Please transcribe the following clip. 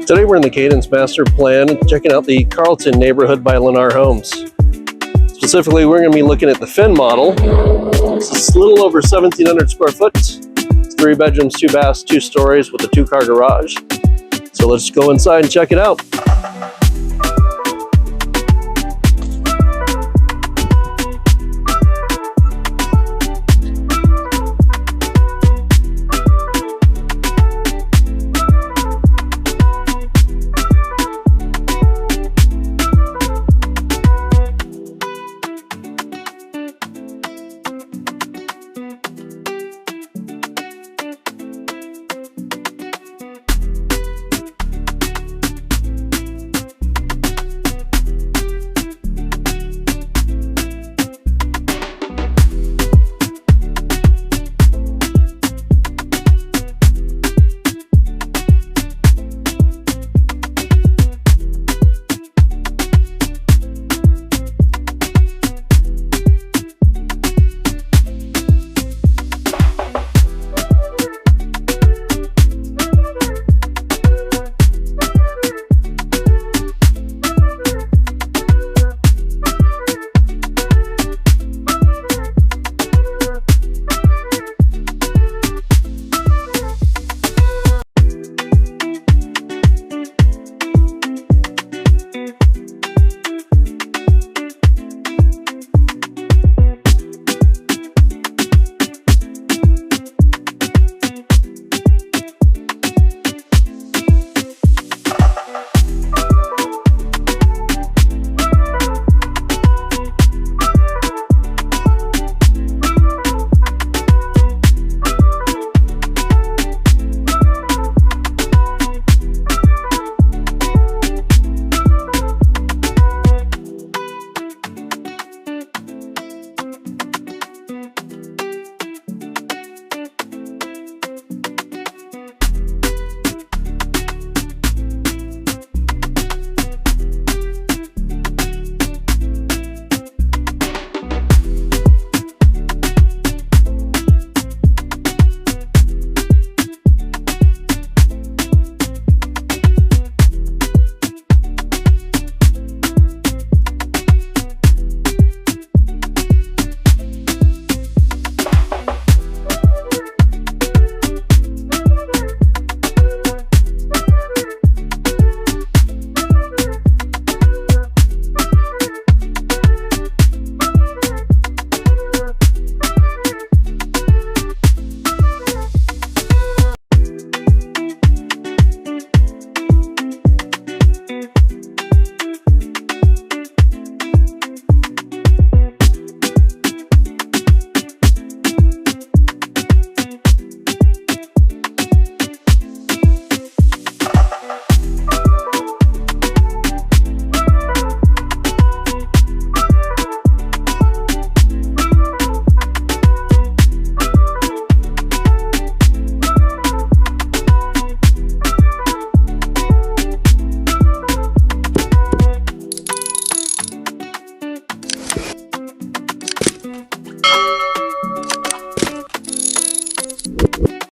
Today we're in the Cadence Master Plan, checking out the Carlton neighborhood by Lennar Homes. Specifically, we're going to be looking at the Finn model. It's a little over 1,700 square foot. It's 3 bedrooms, 2 baths, 2 stories with a 2-car garage. So let's go inside and check it out.